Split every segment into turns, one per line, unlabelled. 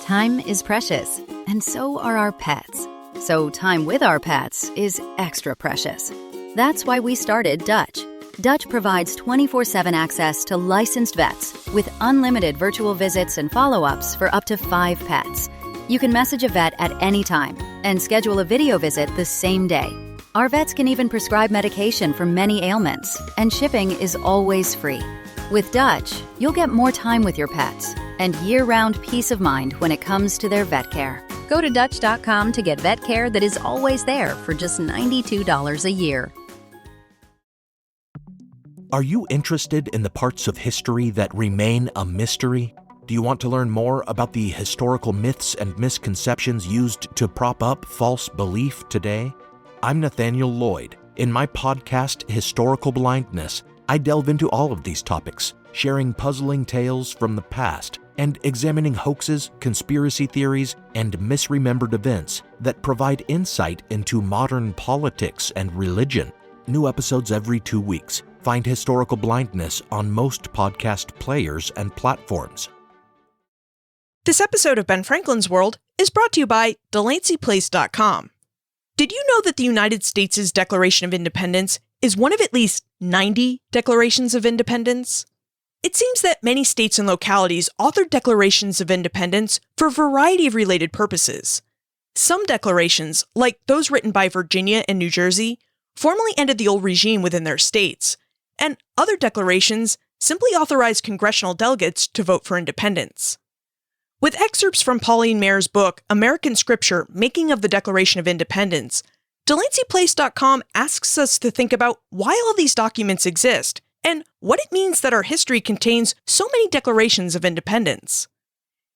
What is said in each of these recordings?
Time is precious, and so are our pets. So time with our pets is extra precious. That's why we started Dutch. Dutch provides 24/7 access to licensed vets with unlimited virtual visits and follow-ups for up to 5 pets. You can message a vet at any time and schedule a video visit the same day. Our vets can even prescribe medication for many ailments, and shipping is always free. With Dutch, you'll get more time with your pets and year-round peace of mind when it comes to their vet care. Go to Dutch.com to get vet care that is always there for just $92 a year.
Are you interested in the parts of history that remain a mystery? Do you want to learn more about the historical myths and misconceptions used to prop up false belief today? I'm Nathaniel Lloyd. In my podcast, Historical Blindness, I delve into all of these topics, sharing puzzling tales from the past and examining hoaxes, conspiracy theories, and misremembered events that provide insight into modern politics and religion. New episodes every 2 weeks. Find Historical Blindness on most podcast players and platforms.
This episode of Ben Franklin's World is brought to you by DelanceyPlace.com. Did you know that the United States' Declaration of Independence is one of at least 90 declarations of independence? It seems that many states and localities authored declarations of independence for a variety of related purposes. Some declarations, like those written by Virginia and New Jersey, formally ended the old regime within their states, and other declarations simply authorized congressional delegates to vote for independence. With excerpts from Pauline Maier's book, American Scripture, Making of the Declaration of Independence, DelanceyPlace.com asks us to think about why all these documents exist and what it means that our history contains so many declarations of independence.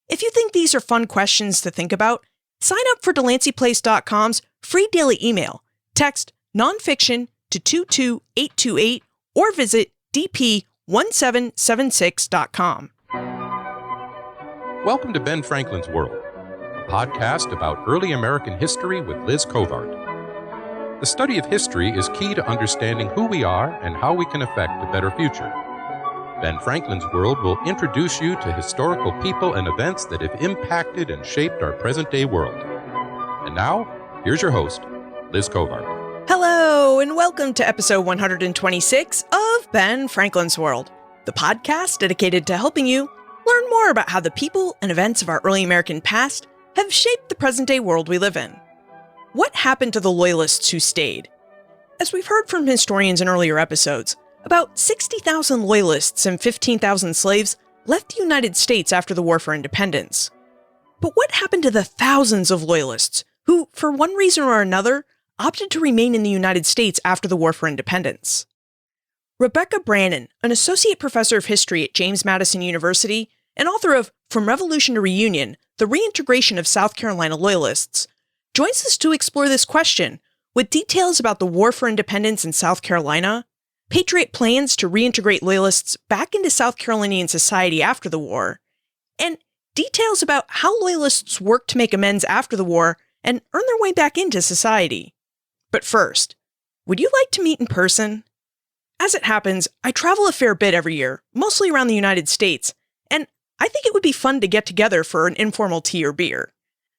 If you think these are fun questions to think about, sign up for DelanceyPlace.com's free daily email. Text nonfiction to 22828 or visit dp1776.com.
Welcome to Ben Franklin's World, a podcast about early American history with Liz Covart. The study of history is key to understanding who we are and how we can affect a better future. Ben Franklin's World will introduce you to historical people and events that have impacted and shaped our present-day world. And now, here's your host, Liz Covart.
Hello, and welcome to episode 126 of Ben Franklin's World, the podcast dedicated to helping you learn more about how the people and events of our early American past have shaped the present-day world we live in. What happened to the Loyalists who stayed? As we've heard from historians in earlier episodes, about 60,000 Loyalists and 15,000 slaves left the United States after the War for Independence. But what happened to the thousands of Loyalists who, for one reason or another, opted to remain in the United States after the War for Independence? Rebecca Brannon, an associate professor of history at James Madison University and author of From Revolution to Reunion, The Reintegration of South Carolina Loyalists, joins us to explore this question with details about the War for Independence in South Carolina, Patriot plans to reintegrate Loyalists back into South Carolinian society after the war, and details about how Loyalists worked to make amends after the war and earn their way back into society. But first, would you like to meet in person? As it happens, I travel a fair bit every year, mostly around the United States, and I think it would be fun to get together for an informal tea or beer.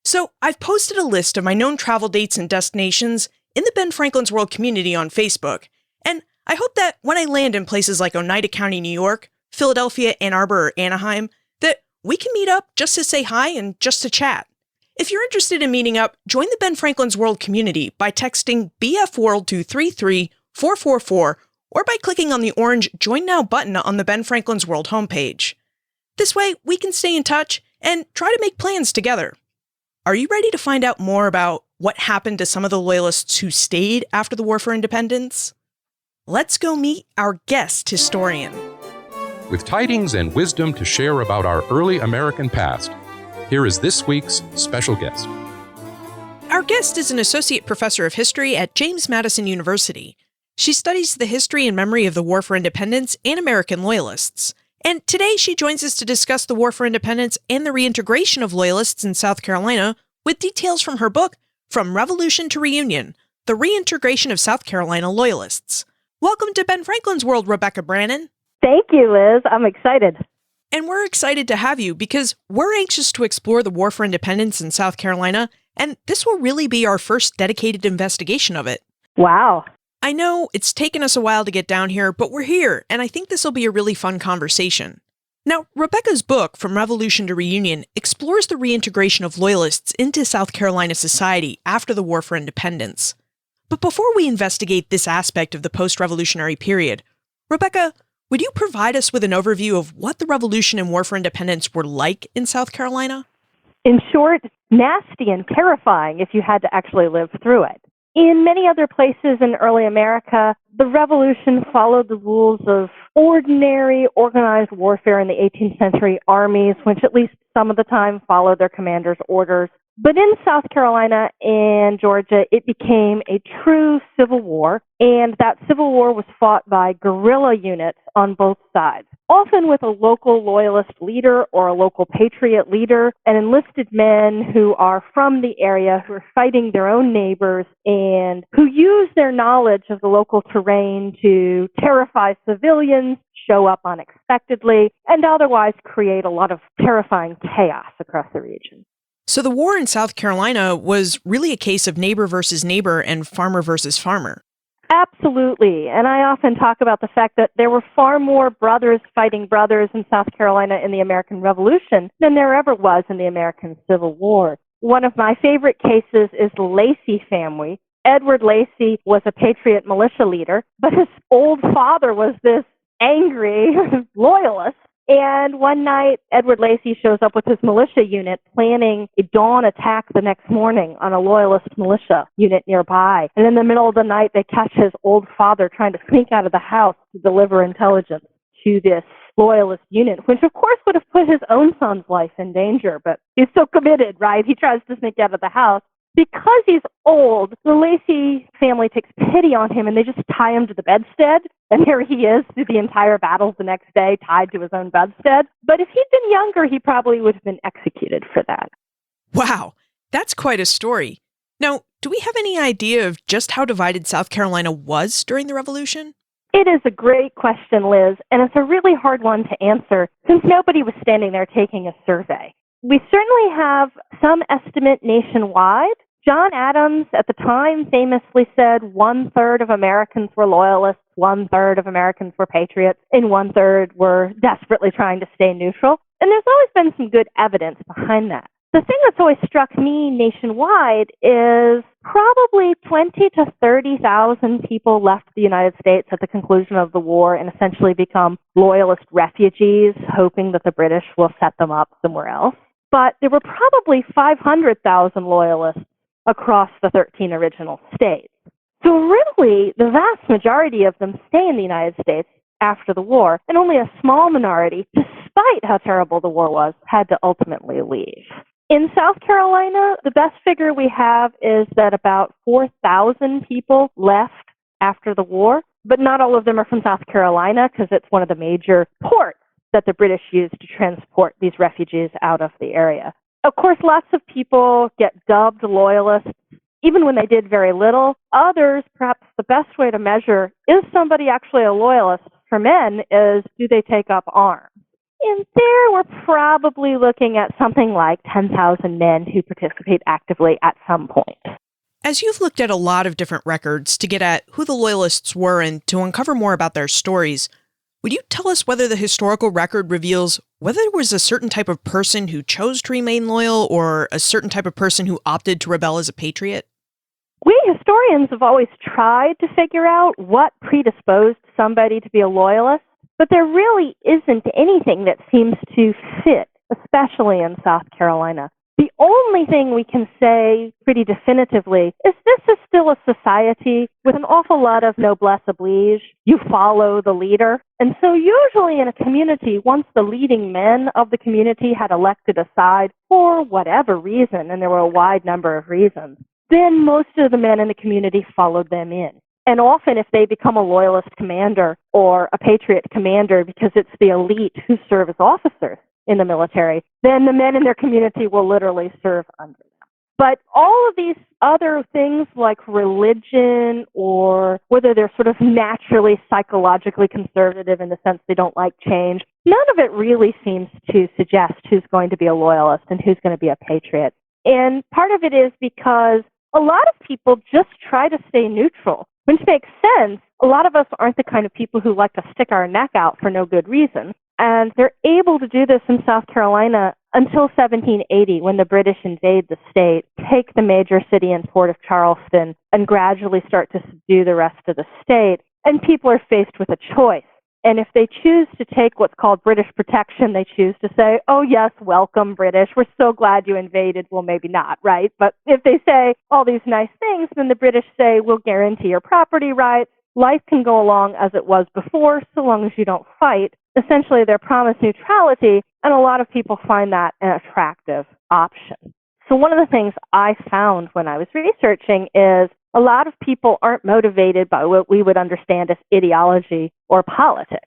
So I've posted a list of my known travel dates and destinations in the Ben Franklin's World community on Facebook, and I hope that when I land in places like Oneida County, New York, Philadelphia, Ann Arbor, or Anaheim, that we can meet up just to say hi and just to chat. If you're interested in meeting up, join the Ben Franklin's World community by texting BFWorld to 33444 or by clicking on the orange Join Now button on the Ben Franklin's World homepage. This way, we can stay in touch and try to make plans together. Are you ready to find out more about what happened to some of the Loyalists who stayed after the War for Independence? Let's go meet our guest historian.
With tidings and wisdom to share about our early American past, here is this week's special guest.
Our guest is an associate professor of history at James Madison University. She studies the history and memory of the War for Independence and American Loyalists. And today she joins us to discuss the War for Independence and the reintegration of Loyalists in South Carolina with details from her book, From Revolution to Reunion, The Reintegration of South Carolina Loyalists. Welcome to Ben Franklin's World, Rebecca Brannon.
Thank you, Liz. I'm excited.
And we're excited to have you because we're anxious to explore the War for Independence in South Carolina, and this will really be our first dedicated investigation of it.
Wow.
I know it's taken us a while to get down here, but we're here, and I think this will be a really fun conversation. Now, Rebecca's book, From Revolution to Reunion, explores the reintegration of Loyalists into South Carolina society after the War for Independence. But before we investigate this aspect of the post-revolutionary period, Rebecca, would you provide us with an overview of what the Revolution and War for Independence were like in South Carolina?
In short, nasty and terrifying if you had to actually live through it. In many other places in early America, the Revolution followed the rules of ordinary organized warfare in the 18th century armies, which at least some of the time followed their commanders' orders. But in South Carolina and Georgia, it became a true civil war, and that civil war was fought by guerrilla units on both sides, often with a local loyalist leader or a local patriot leader, and enlisted men who are from the area, who are fighting their own neighbors, and who use their knowledge of the local terrain to terrify civilians, show up unexpectedly, and otherwise create a lot of terrifying chaos across the region.
So the war in South Carolina was really a case of neighbor versus neighbor and farmer versus farmer.
Absolutely. And I often talk about the fact that there were far more brothers fighting brothers in South Carolina in the American Revolution than there ever was in the American Civil War. One of my favorite cases is the Lacey family. Edward Lacey was a Patriot militia leader, but his old father was this angry loyalist. And one night, Edward Lacey shows up with his militia unit planning a dawn attack the next morning on a loyalist militia unit nearby. And in the middle of the night, they catch his old father trying to sneak out of the house to deliver intelligence to this loyalist unit, which of course would have put his own son's life in danger. But he's so committed, right? He tries to sneak out of the house. Because he's old, the Lacey family takes pity on him and they just tie him to the bedstead. And here he is through the entire battle the next day, tied to his own bedstead. But if he'd been younger, he probably would have been executed for that.
Wow, that's quite a story. Now, do we have any idea of just how divided South Carolina was during the Revolution?
It is a great question, Liz, and it's a really hard one to answer since nobody was standing there taking a survey. We certainly have some estimate nationwide. John Adams at the time famously said 1/3 of Americans were loyalists, 1/3 of Americans were patriots, and 1/3 were desperately trying to stay neutral. And there's always been some good evidence behind that. The thing that's always struck me nationwide is probably 20 to 30,000 people left the United States at the conclusion of the war and essentially become loyalist refugees, hoping that the British will set them up somewhere else. But there were probably 500,000 loyalists across the 13 original states. So really, the vast majority of them stay in the United States after the war, and only a small minority, despite how terrible the war was, had to ultimately leave. In South Carolina, the best figure we have is that about 4,000 people left after the war, but not all of them are from South Carolina because it's one of the major ports that the British used to transport these refugees out of the area. Of course, lots of people get dubbed loyalists, even when they did very little. Others, perhaps the best way to measure, is somebody actually a loyalist for men, is do they take up arms? And there we're probably looking at something like 10,000 men who participate actively at some point.
As you've looked at a lot of different records to get at who the Loyalists were and to uncover more about their stories, would you tell us whether the historical record reveals whether there was a certain type of person who chose to remain loyal or a certain type of person who opted to rebel as a patriot?
We historians have always tried to figure out what predisposed somebody to be a loyalist, but there really isn't anything that seems to fit, especially in South Carolina. The only thing we can say pretty definitively is this is still a society with an awful lot of noblesse oblige. You follow the leader. And so usually in a community, once the leading men of the community had elected a side for whatever reason, and there were a wide number of reasons, then most of the men in the community followed them in. And often if they become a loyalist commander or a patriot commander because it's the elite who serve as officers in the military, then the men in their community will literally serve under them. But all of these other things like religion or whether they're sort of naturally psychologically conservative in the sense they don't like change, none of it really seems to suggest who's going to be a loyalist and who's going to be a patriot. And part of it is because a lot of people just try to stay neutral, which makes sense. A lot of us aren't the kind of people who like to stick our neck out for no good reason. And they're able to do this in South Carolina until 1780, when the British invade the state, take the major city and port of Charleston, and gradually start to subdue the rest of the state. And people are faced with a choice. And if they choose to take what's called British protection, they choose to say, oh, yes, welcome, British. We're so glad you invaded. Well, maybe not, right? But if they say all these nice things, then the British say, we'll guarantee your property rights. Life can go along as it was before, so long as you don't fight. Essentially, they're promised neutrality, and a lot of people find that an attractive option. So one of the things I found when I was researching is a lot of people aren't motivated by what we would understand as ideology or politics.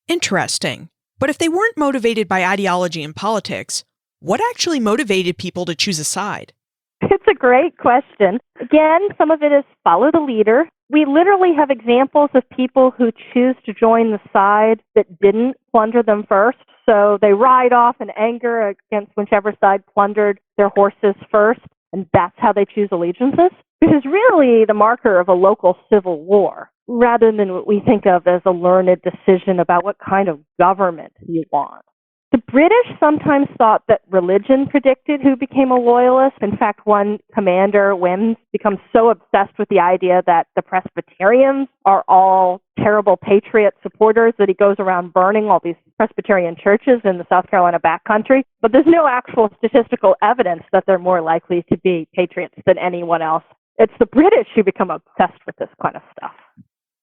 Interesting. But if they weren't motivated by ideology and politics, what actually motivated people to choose a side?
It's a great question. Again, some of it is follow the leader. We literally have examples of people who choose to join the side that didn't plunder them first. So they ride off in anger against whichever side plundered their horses first, and that's how they choose allegiances, which is really the marker of a local civil war, rather than what we think of as a learned decision about what kind of government you want. The British sometimes thought that religion predicted who became a loyalist. In fact, one commander, Wims, becomes so obsessed with the idea that the Presbyterians are all terrible patriot supporters that he goes around burning all these Presbyterian churches in the South Carolina backcountry. But there's no actual statistical evidence that they're more likely to be patriots than anyone else. It's the British who become obsessed with this kind of stuff.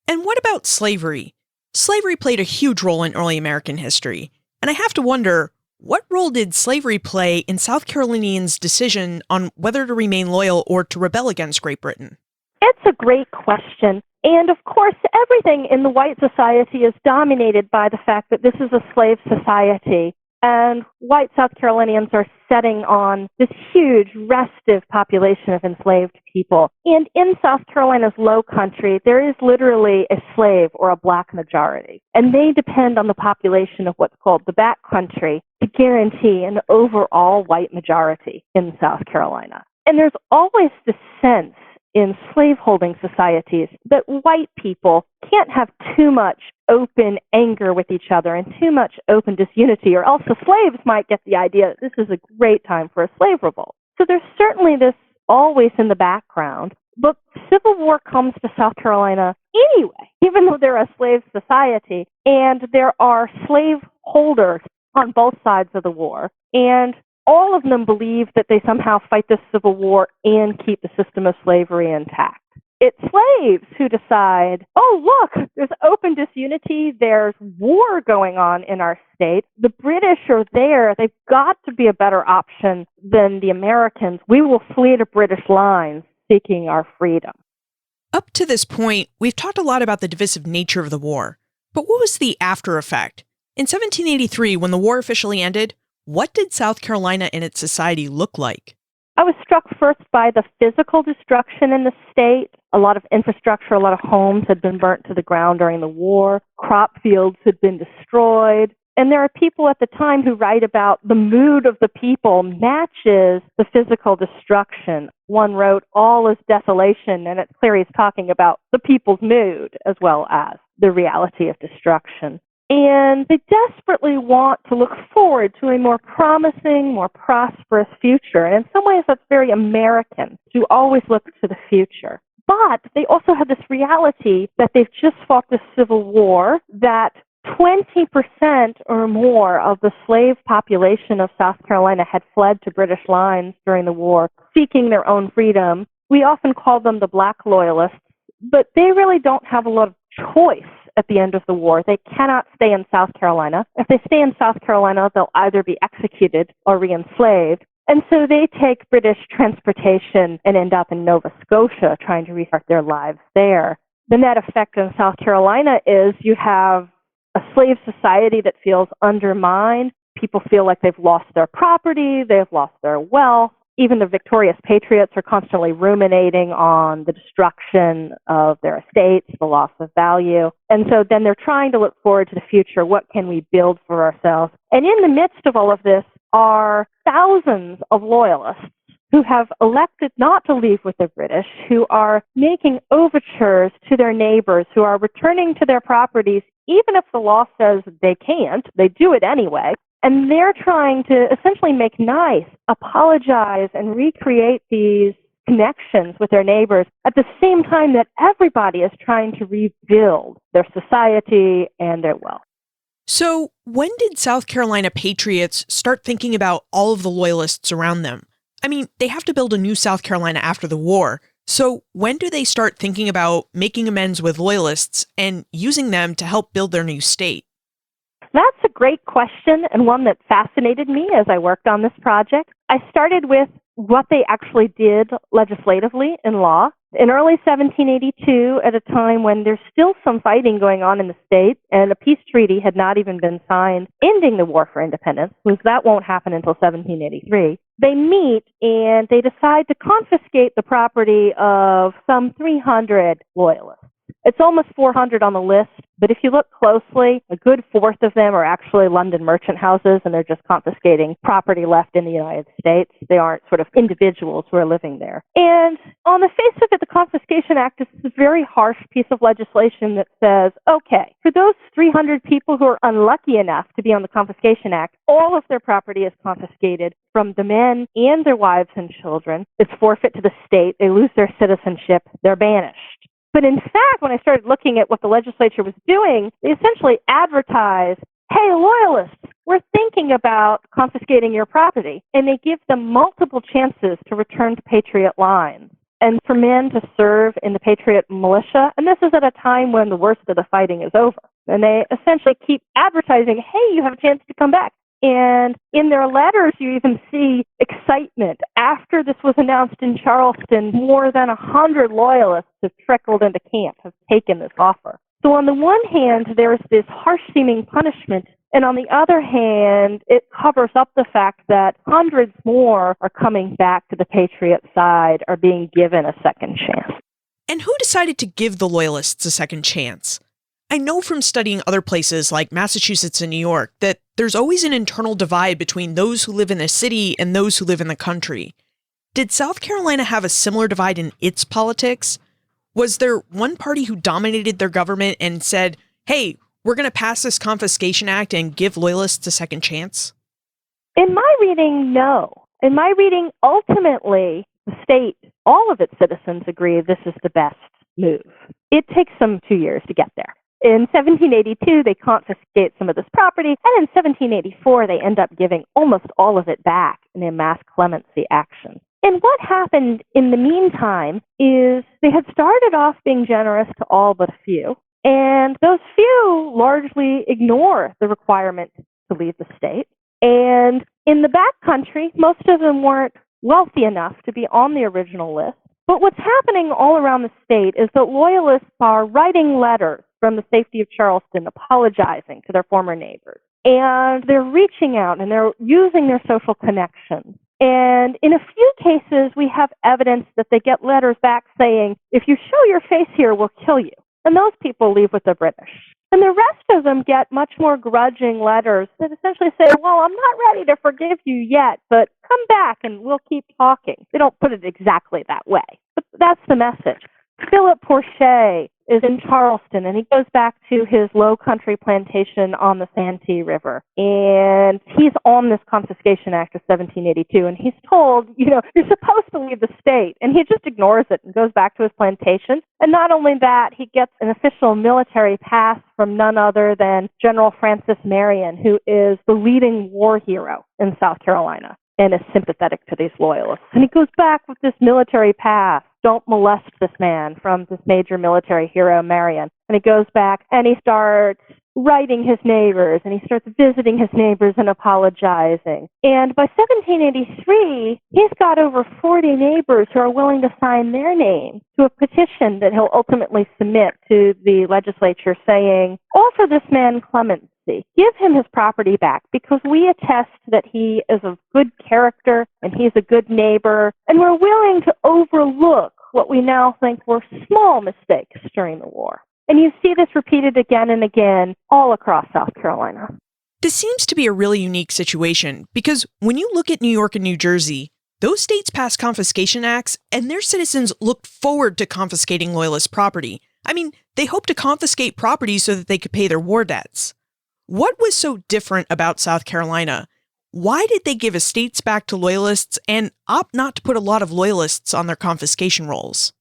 And what about slavery? Slavery played a huge role in early American history. And I have to wonder, what role did slavery play in South Carolinians' decision on whether to remain loyal or to rebel against Great Britain?
It's a great question. And of course, everything in the white society is dominated by the fact that this is a slave society. And white South Carolinians are setting on this huge, restive population of enslaved people. And in South Carolina's low country, there is literally a slave or a black majority. And they depend on the population of what's called the back country to guarantee an overall white majority in South Carolina. And there's always this sense in slaveholding societies that white people can't have too much open anger with each other and too much open disunity, or else the slaves might get the idea that this is a great time for a slave revolt. So there's certainly this always in the background. But civil war comes to South Carolina anyway, even though they're a slave society, and there are slave holders on both sides of the war. And all of them believe that they somehow fight this civil war and keep the system of slavery intact. It's slaves who decide, oh, look, there's open disunity, there's war going on in our state. The British are there. They've got to be a better option than the Americans. We will flee to British lines seeking our freedom.
Up to this point, we've talked a lot about the divisive nature of the war. But what was the after effect? In 1783, when the war officially ended, what did South Carolina and its society look like?
I was struck first by the physical destruction in the state. A lot of infrastructure, a lot of homes had been burnt to the ground during the war. Crop fields had been destroyed. And there are people at the time who write about the mood of the people matches the physical destruction. One wrote, all is desolation, and it's clear he's talking about the people's mood as well as the reality of destruction. And they desperately want to look forward to a more promising, more prosperous future. And in some ways, that's very American, to always look to the future. But they also have this reality that they've just fought this civil war, that 20% or more of the slave population of South Carolina had fled to British lines during the war, seeking their own freedom. We often call them the Black Loyalists, but they really don't have a lot of choice at the end of the war. They cannot stay in South Carolina. If they stay in South Carolina, they'll either be executed or re-enslaved. And so they take British transportation and end up in Nova Scotia trying to restart their lives there. The net effect in South Carolina is you have a slave society that feels undermined. People feel like they've lost their property, they've lost their wealth. Even the victorious patriots are constantly ruminating on the destruction of their estates, the loss of value. And so then they're trying to look forward to the future. What can we build for ourselves? And in the midst of all of this are thousands of loyalists who have elected not to leave with the British, who are making overtures to their neighbors, who are returning to their properties, even if the law says they can't, they do it anyway. And they're trying to essentially make nice, apologize, and recreate these connections with their neighbors at the same time that everybody is trying to rebuild their society and their wealth.
So when did South Carolina patriots start thinking about all of the Loyalists around them? I mean, they have to build a new South Carolina after the war. So when do they start thinking about making amends with Loyalists and using them to help build their new state?
That's a great question, and one that fascinated me as I worked on this project. I started with what they actually did legislatively in law. In early 1782, at a time when there's still some fighting going on in the state, and a peace treaty had not even been signed ending the War for Independence, because that won't happen until 1783, they meet and they decide to confiscate the property of some 300 Loyalists. It's almost 400 on the list, but if you look closely, a good fourth of them are actually London merchant houses, and they're just confiscating property left in the United States. They aren't sort of individuals who are living there. And on the face of it, the Confiscation Act is a very harsh piece of legislation that says, okay, for those 300 people who are unlucky enough to be on the Confiscation Act, all of their property is confiscated from the men and their wives and children. It's forfeit to the state. They lose their citizenship. They're banished. But in fact, when I started looking at what the legislature was doing, they essentially advertised, hey, Loyalists, we're thinking about confiscating your property. And they give them multiple chances to return to Patriot lines and for men to serve in the Patriot militia. And this is at a time when the worst of the fighting is over. And they essentially keep advertising, hey, you have a chance to come back. And in their letters, you even see excitement. After this was announced in Charleston, more than 100 Loyalists have trickled into camp, have taken this offer. So on the one hand, there's this harsh-seeming punishment, and on the other hand, it covers up the fact that hundreds more are coming back to the Patriot side, are being given a second chance.
And who decided to give the Loyalists a second chance? I know from studying other places like Massachusetts and New York that there's always an internal divide between those who live in the city and those who live in the country. Did South Carolina have a similar divide in its politics? Was there one party who dominated their government and said, hey, we're going to pass this Confiscation Act and give Loyalists a second chance?
In my reading, no. In my reading, ultimately, the state, all of its citizens agree this is the best move. It takes them 2 years to get there. In 1782, they confiscate some of this property, and in 1784, they end up giving almost all of it back in a mass clemency action. And what happened in the meantime is they had started off being generous to all but a few, and those few largely ignore the requirement to leave the state. And in the back country, most of them weren't wealthy enough to be on the original list. But what's happening all around the state is that Loyalists are writing letters from the safety of Charleston, apologizing to their former neighbors. And they're reaching out and they're using their social connections. And in a few cases, we have evidence that they get letters back saying, if you show your face here, we'll kill you. And those people leave with the British. And the rest of them get much more grudging letters that essentially say, well, I'm not ready to forgive you yet, but come back and we'll keep talking. They don't put it exactly that way, but that's the message. Philip Porcher is in Charleston, and he goes back to his low country plantation on the Santee River. And he's on this Confiscation Act of 1782, and he's told, you're supposed to leave the state. And he just ignores it and goes back to his plantation. And not only that, he gets an official military pass from none other than General Francis Marion, who is the leading war hero in South Carolina and is sympathetic to these Loyalists. And he goes back with this military pass. Don't molest this man, from this major military hero, Marion. And he goes back and he starts writing his neighbors, and he starts visiting his neighbors and apologizing. And by 1783, he's got over 40 neighbors who are willing to sign their name to a petition that he'll ultimately submit to the legislature saying, offer this man clemency. clemency. Give him his property back because we attest that he is of good character and he's a good neighbor, and we're willing to overlook what we now think were small mistakes during the war. And you see this repeated again and again all across South Carolina.
This seems to be a really unique situation because when you look at New York and New Jersey, those states passed confiscation acts and their citizens looked forward to confiscating Loyalist property. I mean, they hoped to confiscate property so that they could pay their war debts. What was so different about South Carolina? Why did they give estates back to Loyalists and opt not to put a lot of Loyalists on their confiscation rolls?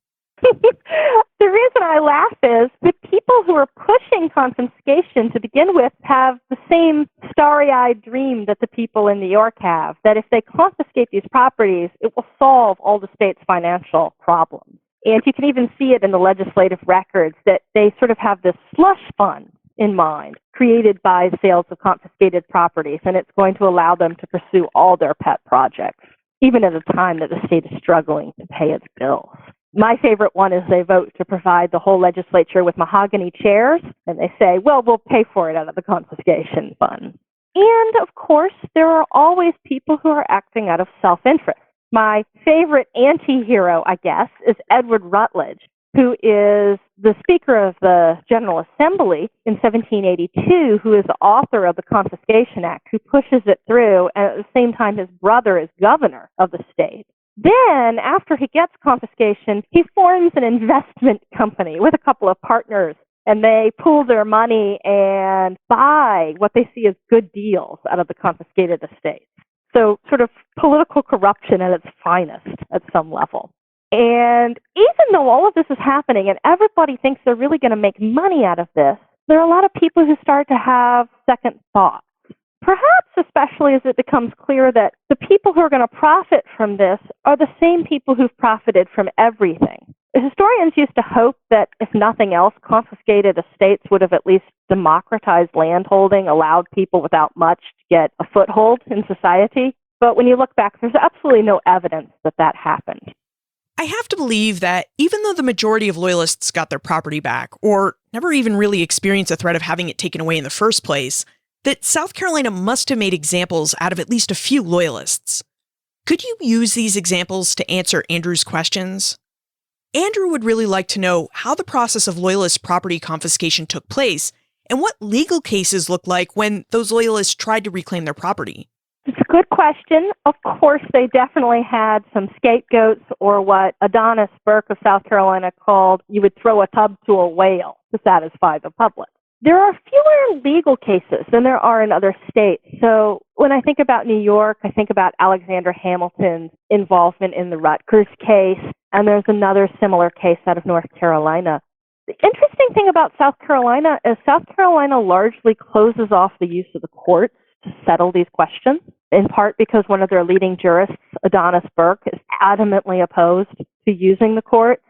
The reason I laugh is the people who are pushing confiscation to begin with have the same starry-eyed dream that the people in New York have, that if they confiscate these properties, it will solve all the state's financial problems. And you can even see it in the legislative records that they sort of have this slush fund in mind created by sales of confiscated properties, and it's going to allow them to pursue all their pet projects, even at a time that the state is struggling to pay its bills. My favorite one is they vote to provide the whole legislature with mahogany chairs, and they say, well, we'll pay for it out of the confiscation fund. And, of course, there are always people who are acting out of self-interest. My favorite anti-hero, I guess, is Edward Rutledge, who is the Speaker of the General Assembly in 1782, who is the author of the Confiscation Act, who pushes it through, and at the same time his brother is governor of the state. Then, after he gets confiscation, he forms an investment company with a couple of partners, and they pool their money and buy what they see as good deals out of the confiscated estates. So sort of political corruption at its finest at some level. And even though all of this is happening and everybody thinks they're really going to make money out of this, there are a lot of people who start to have second thoughts. Perhaps especially as it becomes clear that the people who are going to profit from this are the same people who've profited from everything. Historians used to hope that, if nothing else, confiscated estates would have at least democratized landholding, allowed people without much to get a foothold in society. But when you look back, there's absolutely no evidence that that happened.
I have to believe that even though the majority of Loyalists got their property back, or never even really experienced a threat of having it taken away in the first place, that South Carolina must have made examples out of at least a few Loyalists. Could you use these examples to answer Andrew's questions? Andrew would really like to know how the process of Loyalist property confiscation took place and what legal cases looked like when those Loyalists tried to reclaim their property.
It's a good question. Of course, they definitely had some scapegoats, or what Adonis Burke of South Carolina called, you would throw a tub to a whale to satisfy the public. There are fewer legal cases than there are in other states. So when I think about New York, I think about Alexander Hamilton's involvement in the Rutgers case, and there's another similar case out of North Carolina. The interesting thing about South Carolina is South Carolina largely closes off the use of the courts to settle these questions, in part because one of their leading jurists, Adonis Burke, is adamantly opposed to using the courts.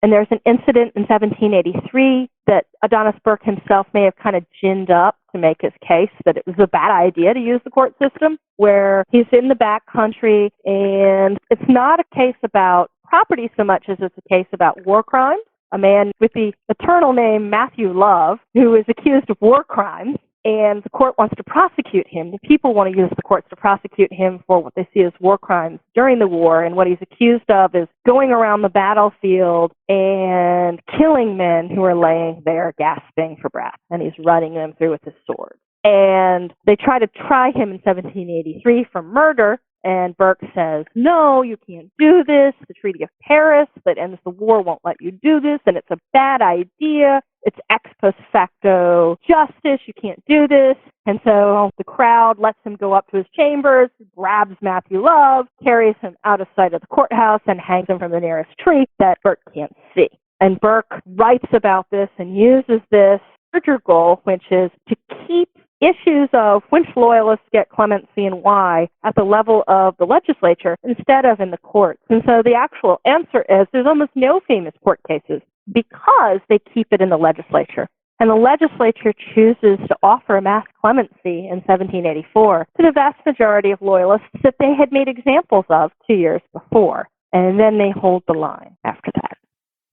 And there's an incident in 1783 that Adonis Burke himself may have kind of ginned up to make his case that it was a bad idea to use the court system, where he's in the back country, and it's not a case about property so much as it's a case about war crimes. A man with the eternal name Matthew Love, who is accused of war crimes, and the court wants to prosecute him. The people want to use the courts to prosecute him for what they see as war crimes during the war, and what he's accused of is going around the battlefield and killing men who are laying there gasping for breath, and he's running them through with his sword. And they try to try him in 1783 for murder, and Burke says, no, you can't do this. The Treaty of Paris that ends the war won't let you do this, and it's a bad idea. It's ex post facto justice. You can't do this. And so the crowd lets him go up to his chambers, grabs Matthew Love, carries him out of sight of the courthouse, and hangs him from the nearest tree that Burke can't see. And Burke writes about this and uses this larger goal, which is to keep issues of which Loyalists get clemency and why at the level of the legislature instead of in the courts. And so the actual answer is there's almost no famous court cases because they keep it in the legislature. And the legislature chooses to offer mass clemency in 1784 to the vast majority of Loyalists that they had made examples of 2 years before. And then they hold the line after that.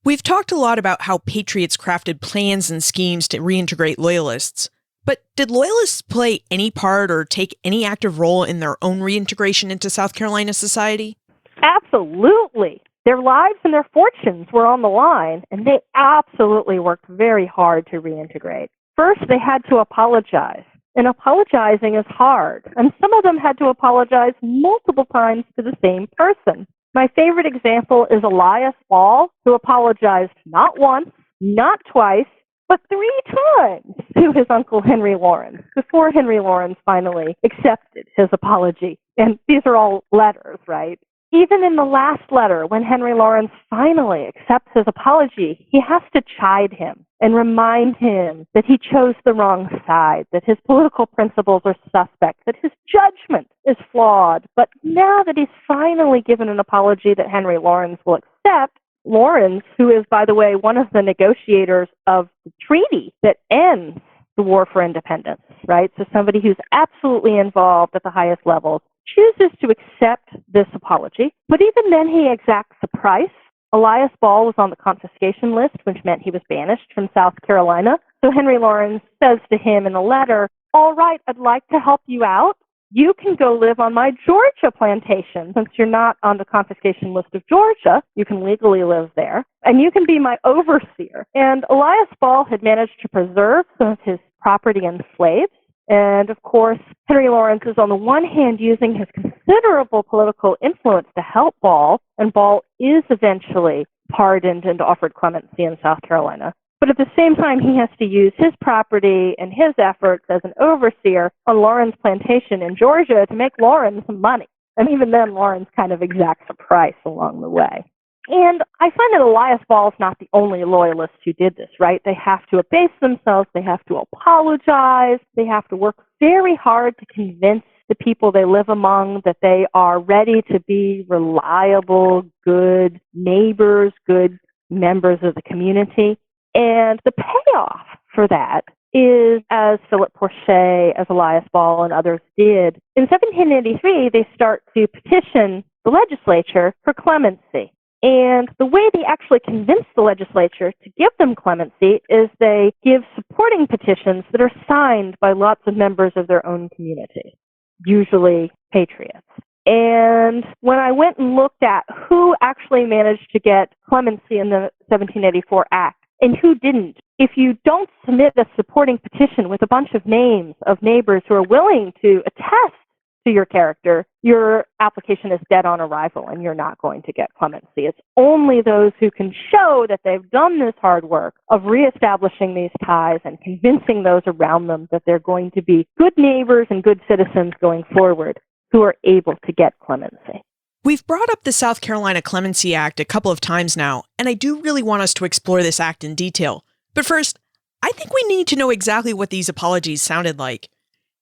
We've talked a lot about how patriots crafted plans and schemes to reintegrate Loyalists. But did Loyalists play any part or take any active role in their own reintegration into South Carolina society?
Absolutely. Their lives and their fortunes were on the line, and they absolutely worked very hard to reintegrate. First, they had to apologize, and apologizing is hard, and some of them had to apologize multiple times to the same person. My favorite example is Elias Ball, who apologized not once, not twice, but 3 times to his uncle Henry Lawrence before Henry Lawrence finally accepted his apology. And these are all letters, right? Even in the last letter, when Henry Lawrence finally accepts his apology, he has to chide him and remind him that he chose the wrong side, that his political principles are suspect, that his judgment is flawed. But now that he's finally given an apology that Henry Lawrence will accept, Lawrence, who is, by the way, one of the negotiators of the treaty that ends the war for independence, right? So somebody who's absolutely involved at the highest levels, chooses to accept this apology. But even then, he exacts a price. Elias Ball was on the confiscation list, which meant he was banished from South Carolina. So Henry Lawrence says to him in a letter, "All right, I'd like to help you out. You can go live on my Georgia plantation. Since you're not on the confiscation list of Georgia, you can legally live there, and you can be my overseer." And Elias Ball had managed to preserve some of his property and slaves. And of course, Henry Lawrence is on the one hand using his considerable political influence to help Ball, and Ball is eventually pardoned and offered clemency in South Carolina. But at the same time, he has to use his property and his efforts as an overseer on Lawrence plantation in Georgia to make Lawrence some money. And even then, Lawrence kind of exacts a price along the way. And I find that Elias Ball is not the only loyalist who did this, right? They have to abase themselves, they have to apologize, they have to work very hard to convince the people they live among that they are ready to be reliable, good neighbors, good members of the community. And the payoff for that is, as Philip Porcher, as Elias Ball, and others did, in 1783, they start to petition the legislature for clemency. And the way they actually convince the legislature to give them clemency is they give supporting petitions that are signed by lots of members of their own community, usually patriots. And when I went and looked at who actually managed to get clemency in the 1784 Act and who didn't, if you don't submit a supporting petition with a bunch of names of neighbors who are willing to attest to your character, your application is dead on arrival and you're not going to get clemency. It's only those who can show that they've done this hard work of reestablishing these ties and convincing those around them that they're going to be good neighbors and good citizens going forward who are able to get clemency.
We've brought up the South Carolina Clemency Act a couple of times now, and I do really want us to explore this act in detail. But first, I think we need to know exactly what these apologies sounded like.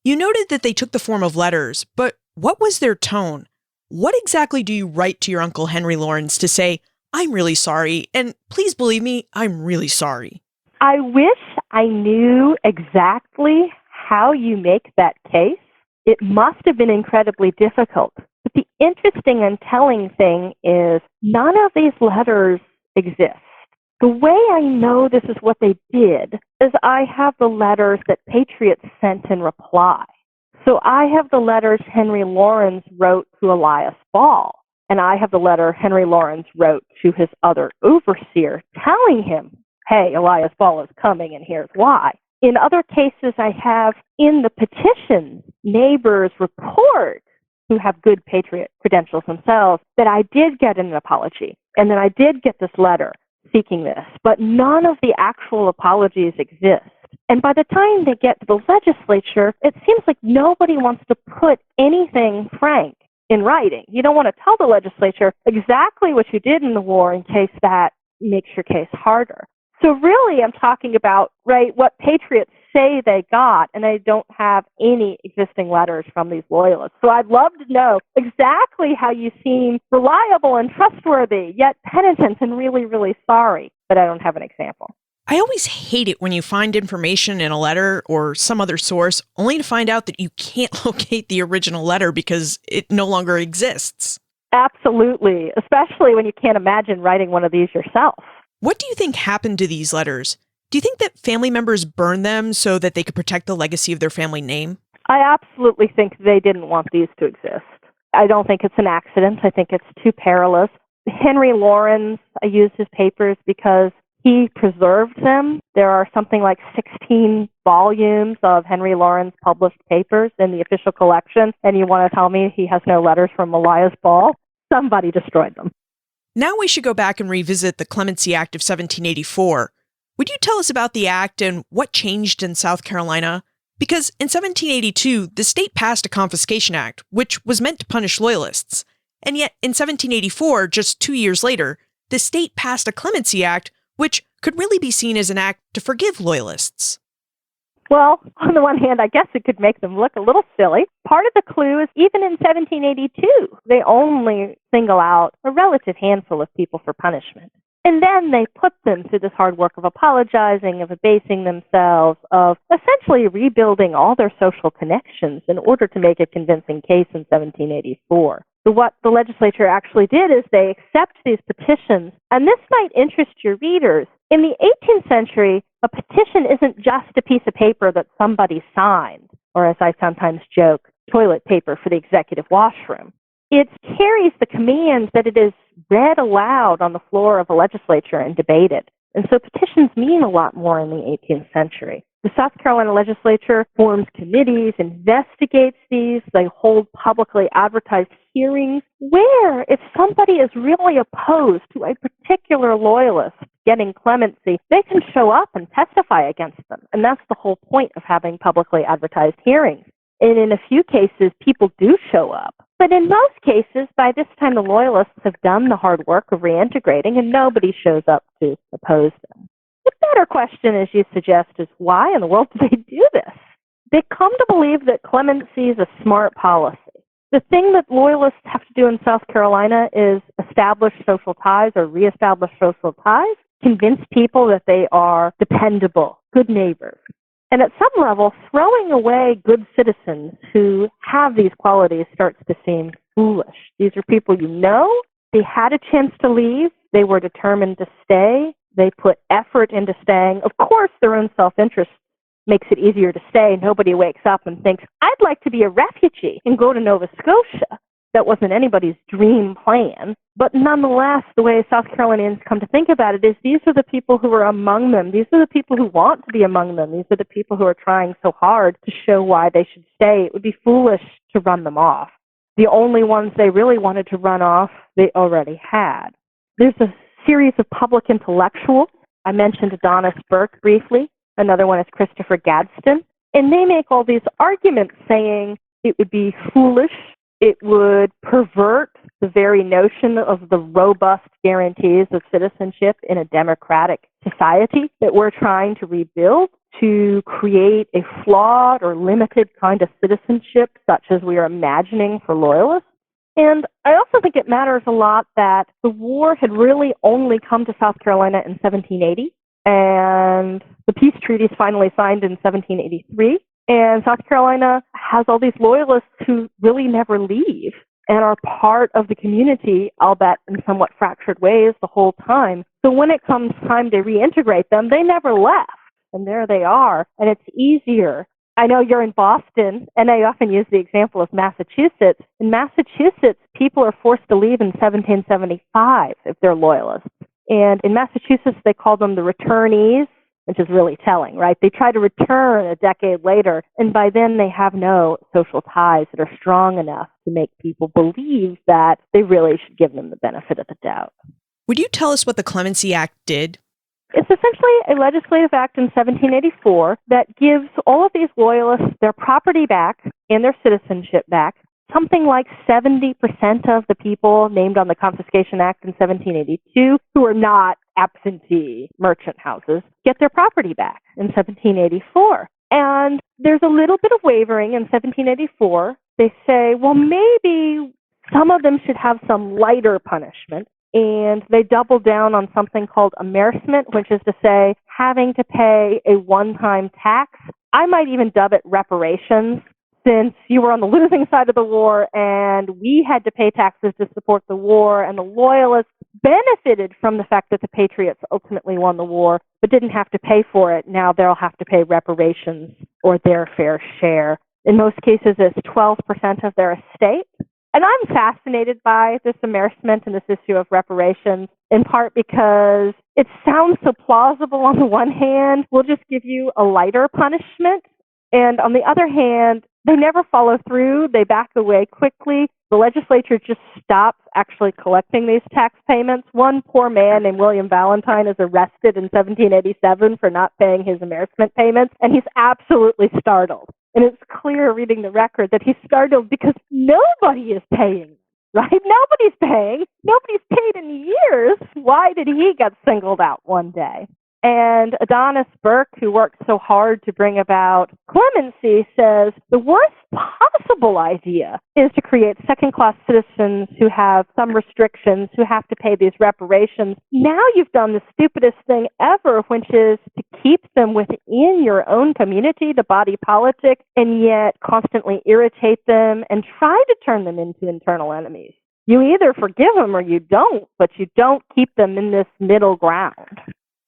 You noted that they took the form of letters, but what was their tone? What exactly do you write to your Uncle Henry Lawrence to say, "I'm really sorry, and please believe me, I'm really sorry"?
I wish I knew exactly how you make that case. It must have been incredibly difficult. But the interesting and telling thing is none of these letters exist. The way I know this is what they did is I have the letters that patriots sent in reply. So I have the letters Henry Lawrence wrote to Elias Ball, and I have the letter Henry Lawrence wrote to his other overseer telling him, "Hey, Elias Ball is coming and here's why." In other cases, I have in the petitions, neighbors report who have good patriot credentials themselves that I did get an apology and that I did get this letter seeking this, but none of the actual apologies exist. And by the time they get to the legislature, it seems like nobody wants to put anything frank in writing. You don't want to tell the legislature exactly what you did in the war in case that makes your case harder. So really, I'm talking about, right, what patriots say they got, and they don't have any existing letters from these loyalists. So I'd love to know exactly how you seem reliable and trustworthy, yet penitent and really, really sorry, but I don't have an example.
I always hate it when you find information in a letter or some other source only to find out that you can't locate the original letter because it no longer exists.
Absolutely, especially when you can't imagine writing one of these yourself.
What do you think happened to these letters? Do you think that family members burned them so that they could protect the legacy of their family name?
I absolutely think they didn't want these to exist. I don't think it's an accident. I think it's too perilous. Henry Lawrence, I use his papers because he preserved them. There are something like 16 volumes of Henry Lawrence published papers in the official collection, and you want to tell me he has no letters from Elias Ball? Somebody destroyed them.
Now we should go back and revisit the Clemency Act of 1784. Would you tell us about the act and what changed in South Carolina? Because in 1782, the state passed a Confiscation Act, which was meant to punish Loyalists. And yet, in 1784, just 2 years later, the state passed a Clemency Act, which could really be seen as an act to forgive Loyalists.
Well, on the one hand, I guess it could make them look a little silly. Part of the clue is even in 1782, they only single out a relative handful of people for punishment. And then they put them through this hard work of apologizing, of abasing themselves, of essentially rebuilding all their social connections in order to make a convincing case in 1784. So what the legislature actually did is they accept these petitions, and this might interest your readers. In the 18th century, a petition isn't just a piece of paper that somebody signed, or as I sometimes joke, toilet paper for the executive washroom. It carries the command that it is read aloud on the floor of a legislature and debated. And so petitions mean a lot more in the 18th century. The South Carolina legislature forms committees, investigates these, they hold publicly advertised hearings where if somebody is really opposed to a particular loyalist getting clemency, they can show up and testify against them. And that's the whole point of having publicly advertised hearings. And in a few cases, people do show up. But in most cases, by this time, the Loyalists have done the hard work of reintegrating, and nobody shows up to oppose them. The better question, as you suggest, is why in the world do they do this? They come to believe that clemency is a smart policy. The thing that Loyalists have to do in South Carolina is establish social ties or reestablish social ties, convince people that they are dependable, good neighbors. And at some level, throwing away good citizens who have these qualities starts to seem foolish. These are people you know. They had a chance to leave. They were determined to stay. They put effort into staying. Of course, their own self-interest makes it easier to stay. Nobody wakes up and thinks, I'd like to be a refugee and go to Nova Scotia. That wasn't anybody's dream plan. But nonetheless, the way South Carolinians come to think about it is these are the people who are among them. These are the people who want to be among them. These are the people who are trying so hard to show why they should stay. It would be foolish to run them off. The only ones they really wanted to run off, they already had. There's a series of public intellectuals. I mentioned Adonis Burke briefly. Another one is Christopher Gadsden. And they make all these arguments saying it would be foolish. It would pervert the very notion of the robust guarantees of citizenship in a democratic society that we're trying to rebuild to create a flawed or limited kind of citizenship such as we are imagining for Loyalists. And I also think it matters a lot that the war had really only come to South Carolina in 1780, and the peace treaties finally signed in 1783. And South Carolina has all these Loyalists who really never leave and are part of the community, albeit in somewhat fractured ways, the whole time. So when it comes time to reintegrate them, they never left. And there they are. And it's easier. I know you're in Boston, and I often use the example of Massachusetts. In Massachusetts, people are forced to leave in 1775 if they're Loyalists. And in Massachusetts, they call them the returnees, which is really telling, right? They try to return a decade later, and by then they have no social ties that are strong enough to make people believe that they really should give them the benefit of the doubt.
Would you tell us what the Clemency Act did?
It's essentially a legislative act in 1784 that gives all of these Loyalists their property back and their citizenship back. Something like 70% of the people named on the Confiscation Act in 1782 who are not absentee merchant houses get their property back in 1784. And there's a little bit of wavering in 1784. They say, well, maybe some of them should have some lighter punishment. And they double down on something called amercement, which is to say having to pay a one-time tax. I might even dub it reparations, since you were on the losing side of the war and we had to pay taxes to support the war, and the Loyalists benefited from the fact that the Patriots ultimately won the war, but didn't have to pay for it. Now they'll have to pay reparations or their fair share. In most cases, it's 12% of their estate. And I'm fascinated by this amercement and this issue of reparations, in part because it sounds so plausible on the one hand, we'll just give you a lighter punishment. And on the other hand, they never follow through. They back away quickly. The legislature just stops actually collecting these tax payments. One poor man named William Valentine is arrested in 1787 for not paying his amercement payments, and he's absolutely startled. And it's clear reading the record that he's startled because nobody is paying, right? Nobody's paying. Nobody's paid in years. Why did he get singled out one day? And Adonis Burke, who worked so hard to bring about clemency, says the worst possible idea is to create second-class citizens who have some restrictions, who have to pay these reparations. Now you've done the stupidest thing ever, which is to keep them within your own community, the body politic, and yet constantly irritate them and try to turn them into internal enemies. You either forgive them or you don't, but you don't keep them in this middle ground.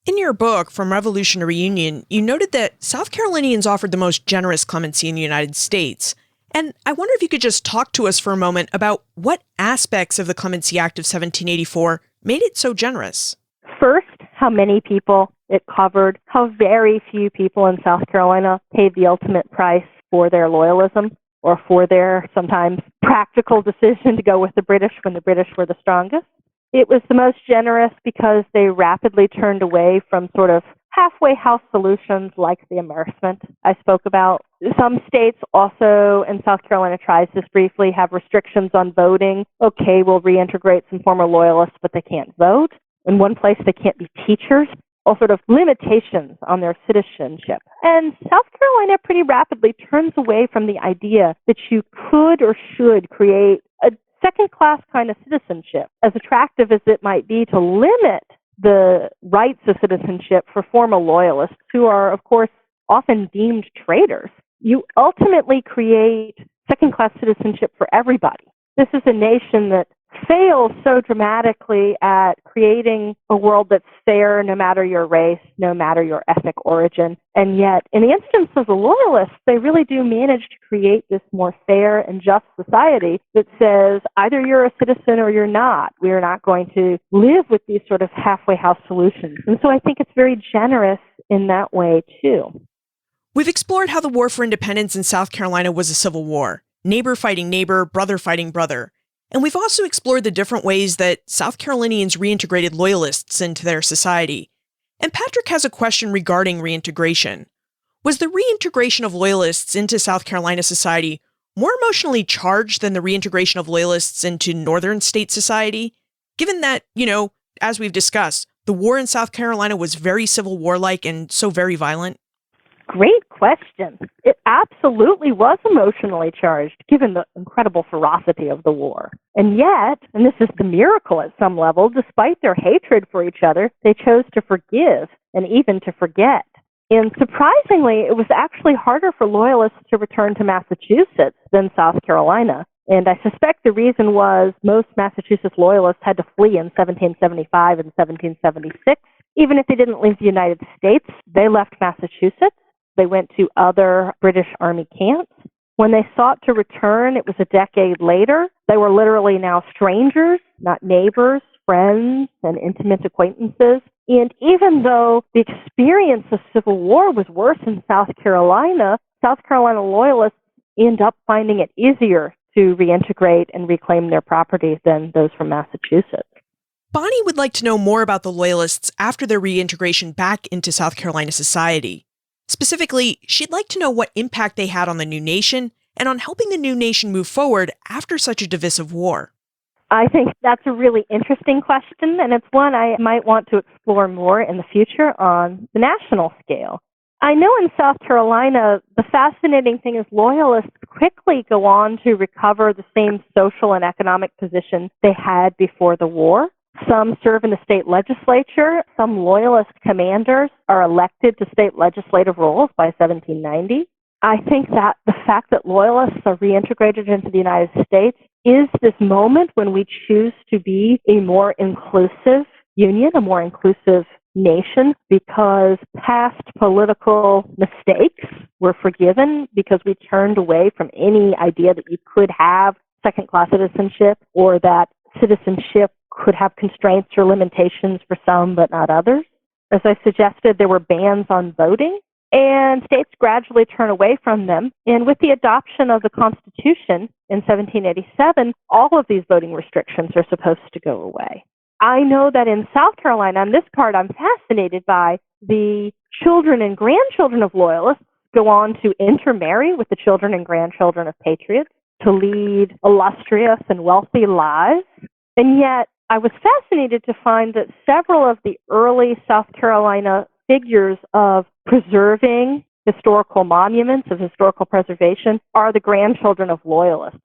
In your book, From Revolution to Reunion, you noted that South Carolinians offered the most generous clemency in the United States. And I wonder if you could just talk to us for a moment about what aspects of the Clemency Act of 1784 made it so generous.
First, how many people it covered, how very few people in South Carolina paid the ultimate price for their loyalism or for their sometimes practical decision to go with the British when the British were the strongest. It was the most generous because they rapidly turned away from sort of halfway house solutions like the amercement I spoke about. Some states also, and South Carolina tries this briefly, have restrictions on voting. Okay, we'll reintegrate some former loyalists, but they can't vote. In one place, they can't be teachers. All sort of limitations on their citizenship. And South Carolina pretty rapidly turns away from the idea that you could or should create a second-class kind of citizenship, as attractive as it might be to limit the rights of citizenship for former loyalists who are, of course, often deemed traitors. You ultimately create second-class citizenship for everybody. This is a nation that fails so dramatically at creating a world that's fair no matter your race, no matter your ethnic origin. And yet, in the instance of the Loyalists, they really do manage to create this more fair and just society that says either you're a citizen or you're not. We are not going to live with these sort of halfway house solutions. And so I think it's very generous in that way, too.
We've explored how the War for Independence in South Carolina was a civil war, neighbor fighting neighbor, brother fighting brother. And we've also explored the different ways that South Carolinians reintegrated Loyalists into their society. And Patrick has a question regarding reintegration. Was the reintegration of Loyalists into South Carolina society more emotionally charged than the reintegration of Loyalists into Northern state society? Given that, as we've discussed, the war in South Carolina was very Civil War-like and so very violent.
Great question. It absolutely was emotionally charged, given the incredible ferocity of the war. And yet, and this is the miracle at some level, despite their hatred for each other, they chose to forgive and even to forget. And surprisingly, it was actually harder for Loyalists to return to Massachusetts than South Carolina. And I suspect the reason was most Massachusetts Loyalists had to flee in 1775 and 1776. Even if they didn't leave the United States, they left Massachusetts. They went to other British Army camps. When they sought to return, it was a decade later. They were literally now strangers, not neighbors, friends, and intimate acquaintances. And even though the experience of Civil War was worse in South Carolina Loyalists end up finding it easier to reintegrate and reclaim their property than those from Massachusetts.
Bonnie would like to know more about the Loyalists after their reintegration back into South Carolina society. Specifically, she'd like to know what impact they had on the new nation and on helping the new nation move forward after such a divisive war.
I think that's a really interesting question, and it's one I might want to explore more in the future on the national scale. I know in South Carolina, the fascinating thing is Loyalists quickly go on to recover the same social and economic position they had before the war. Some serve in the state legislature. Some Loyalist commanders are elected to state legislative roles by 1790. I think that the fact that Loyalists are reintegrated into the United States is this moment when we choose to be a more inclusive union, a more inclusive nation, because past political mistakes were forgiven because we turned away from any idea that you could have second-class citizenship or that citizenship could have constraints or limitations for some but not others. As I suggested, there were bans on voting, and states gradually turn away from them. And with the adoption of the Constitution in 1787, all of these voting restrictions are supposed to go away. I know that in South Carolina, on this part, I'm fascinated by the children and grandchildren of Loyalists go on to intermarry with the children and grandchildren of Patriots to lead illustrious and wealthy lives. And yet, I was fascinated to find that several of the early South Carolina figures of preserving historical monuments, of historical preservation, are the grandchildren of Loyalists.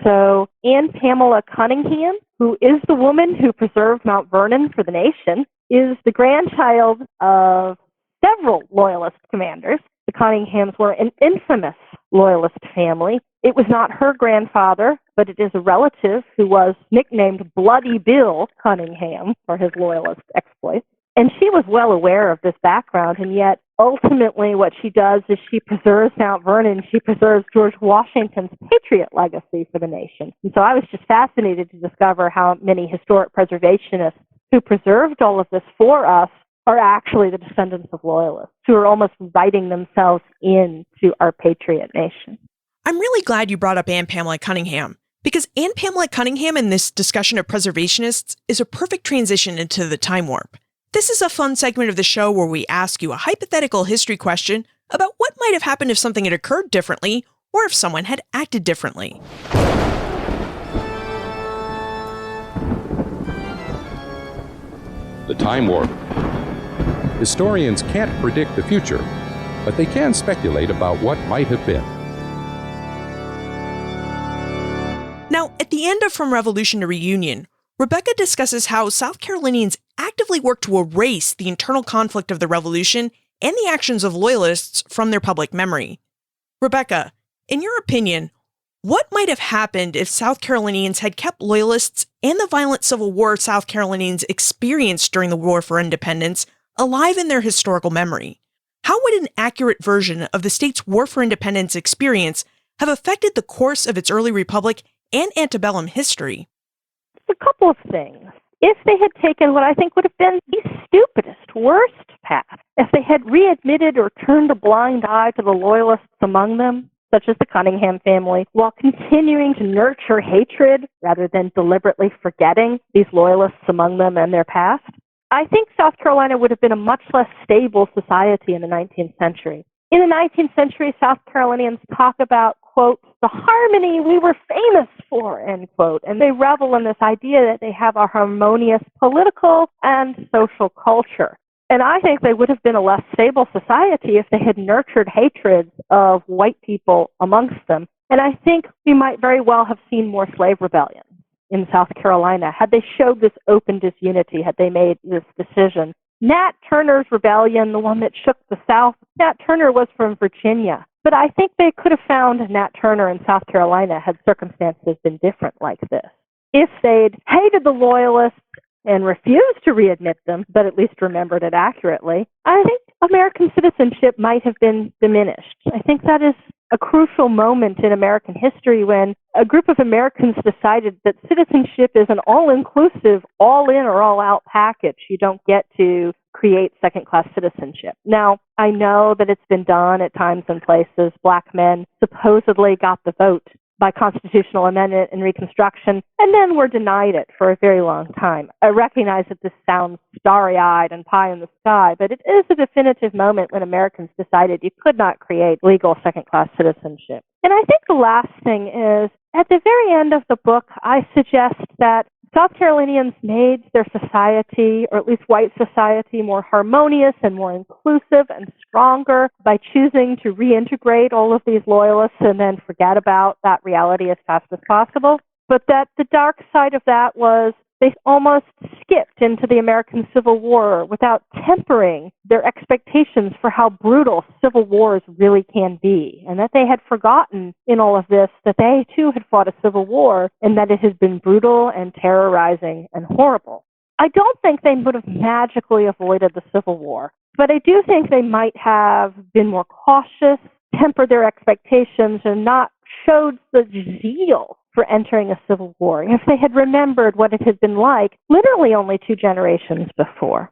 So Anne Pamela Cunningham, who is the woman who preserved Mount Vernon for the nation, is the grandchild of several Loyalist commanders. The Cunninghams were an infamous Loyalist family. It was not her grandfather, but it is a relative who was nicknamed Bloody Bill Cunningham for his Loyalist exploits. And she was well aware of this background, and yet ultimately what she does is she preserves Mount Vernon, she preserves George Washington's patriot legacy for the nation. And so I was just fascinated to discover how many historic preservationists who preserved all of this for us are actually the descendants of Loyalists, who are almost writing themselves into our patriot nation.
I'm really glad you brought up Anne Pamela Cunningham, because Anne Pamela Cunningham in this discussion of preservationists is a perfect transition into the time warp. This is a fun segment of the show where we ask you a hypothetical history question about what might have happened if something had occurred differently or if someone had acted differently.
The time warp. Historians can't predict the future, but they can speculate about what might have been.
Now, at the end of From Revolution to Reunion, Rebecca discusses how South Carolinians actively worked to erase the internal conflict of the Revolution and the actions of Loyalists from their public memory. Rebecca, in your opinion, what might have happened if South Carolinians had kept Loyalists and the violent Civil War South Carolinians experienced during the War for Independence alive in their historical memory? How would an accurate version of the state's War for Independence experience have affected the course of its early republic and antebellum history?
A couple of things. If they had taken what I think would have been the stupidest, worst path, if they had readmitted or turned a blind eye to the Loyalists among them, such as the Cunningham family, while continuing to nurture hatred rather than deliberately forgetting these Loyalists among them and their past, I think South Carolina would have been a much less stable society in the 19th century. In the 19th century, South Carolinians talk about, quote, the harmony we were famous for, end quote, and they revel in this idea that they have a harmonious political and social culture. And I think they would have been a less stable society if they had nurtured hatreds of white people amongst them. And I think we might very well have seen more slave rebellions in South Carolina had they showed this open disunity, had they made this decision. Nat Turner's rebellion, the one that shook the South, Nat Turner was from Virginia. But I think they could have found Nat Turner in South Carolina had circumstances been different like this. If they'd hated the Loyalists and refused to readmit them, but at least remembered it accurately, I think American citizenship might have been diminished. I think that is a crucial moment in American history when a group of Americans decided that citizenship is an all-inclusive, all-in or all-out package. You don't get to create second-class citizenship. Now, I know that it's been done at times and places. Black men supposedly got the vote by constitutional amendment and Reconstruction, and then were denied it for a very long time. I recognize that this sounds starry-eyed and pie in the sky, but it is a definitive moment when Americans decided you could not create legal second-class citizenship. And I think the last thing is, at the very end of the book, I suggest that South Carolinians made their society, or at least white society, more harmonious and more inclusive and stronger by choosing to reintegrate all of these Loyalists and then forget about that reality as fast as possible. But that the dark side of that was They almost skipped into the American Civil War without tempering their expectations for how brutal civil wars really can be, and that they had forgotten in all of this that they too had fought a civil war and that it has been brutal and terrorizing and horrible. I don't think they would have magically avoided the Civil War, but I do think they might have been more cautious, tempered their expectations, and not showed the zeal for entering a civil war if they had remembered what it had been like literally only 2 generations before.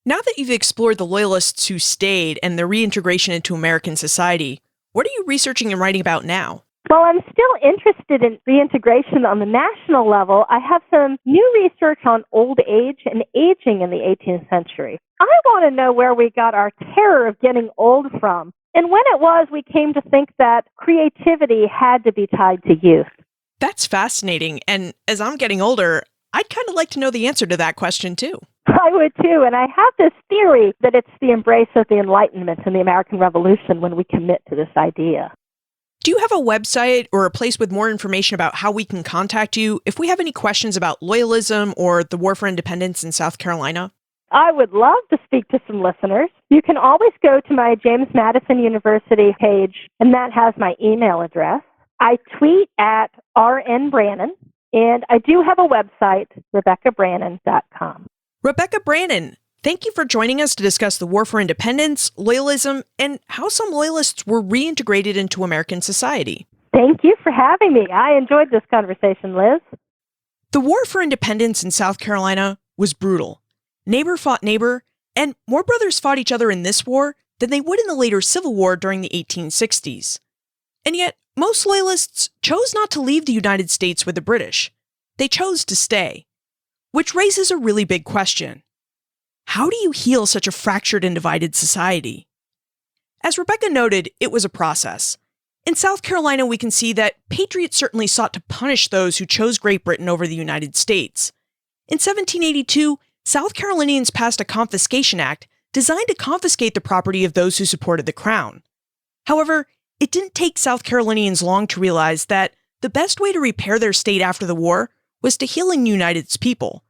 Now that you've explored the Loyalists who stayed and their reintegration into American society, what are you researching and writing about now?
While I'm still interested in reintegration on the national level, I have some new research on old age and aging in the 18th century. I want to know where we got our terror of getting old from, and when it was we came to think that creativity had to be tied to youth.
That's fascinating, and as I'm getting older, I'd kind of like to know the answer to that question too.
I would too, and I have this theory that it's the embrace of the Enlightenment and the American Revolution when we commit to this idea.
Do you have a website or a place with more information about how we can contact you if we have any questions about loyalism or the War for Independence in South Carolina?
I would love to speak to some listeners. You can always go to my James Madison University page, and that has my email address. I tweet at RNBrannon, and I do have a website, RebeccaBrannon.com.
Rebecca Brannon, thank you for joining us to discuss the War for Independence, loyalism, and how some Loyalists were reintegrated into American society.
Thank you for having me. I enjoyed this conversation, Liz.
The War for Independence in South Carolina was brutal. Neighbor fought neighbor, and more brothers fought each other in this war than they would in the later Civil War during the 1860s. And yet, most Loyalists chose not to leave the United States with the British. They chose to stay, which raises a really big question. How do you heal such a fractured and divided society? As Rebecca noted, it was a process. In South Carolina, we can see that patriots certainly sought to punish those who chose Great Britain over the United States. In 1782, South Carolinians passed a Confiscation Act designed to confiscate the property of those who supported the crown. However, it didn't take South Carolinians long to realize that the best way to repair their state after the war was to heal and unite its people.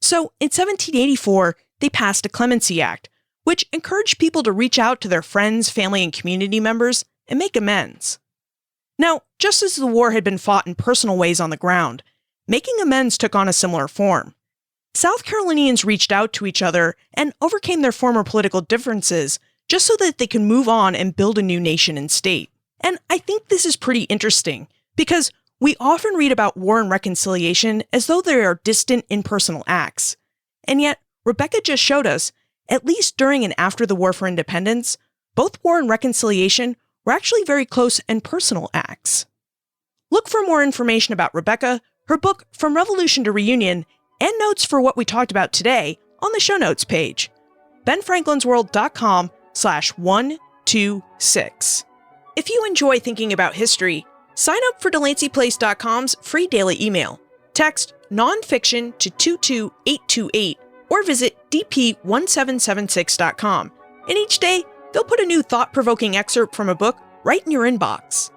So, in 1784, they passed a Clemency Act, which encouraged people to reach out to their friends, family, and community members and make amends. Now, just as the war had been fought in personal ways on the ground, making amends took on a similar form. South Carolinians reached out to each other and overcame their former political differences just so that they could move on and build a new nation and state. And I think this is pretty interesting because we often read about war and reconciliation as though they are distant, impersonal acts. And yet, Rebecca just showed us, at least during and after the War for Independence, both war and reconciliation were actually very close and personal acts. Look for more information about Rebecca, her book From Revolution to Reunion, and notes for what we talked about today on the show notes page, benfranklinsworld.com/126. If you enjoy thinking about history, sign up for DelanceyPlace.com's free daily email. Text nonfiction to 22828 or visit dp1776.com. And each day, they'll put a new thought-provoking excerpt from a book right in your inbox.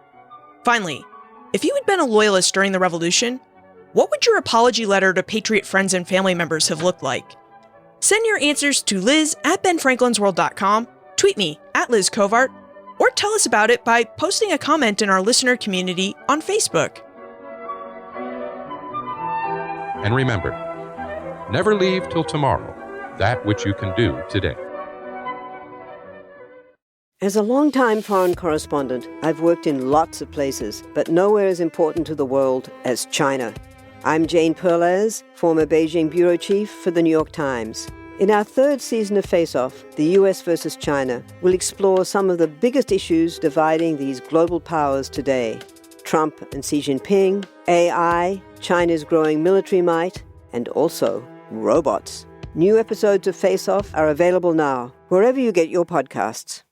Finally, if you had been a Loyalist during the Revolution, what would your apology letter to Patriot friends and family members have looked like? Send your answers to liz@benfranklinsworld.com, tweet me @LizCovart, or tell us about it by posting a comment in our listener community on Facebook.
And remember, never leave till tomorrow that which you can do today.
As a longtime foreign correspondent, I've worked in lots of places, but nowhere as important to the world as China. I'm Jane Perlez, former Beijing bureau chief for the New York Times. In our third season of Face Off, the US versus China, we'll explore some of the biggest issues dividing these global powers today. Trump and Xi Jinping, AI, China's growing military might, and also robots. New episodes of Face Off are available now, wherever you get your podcasts.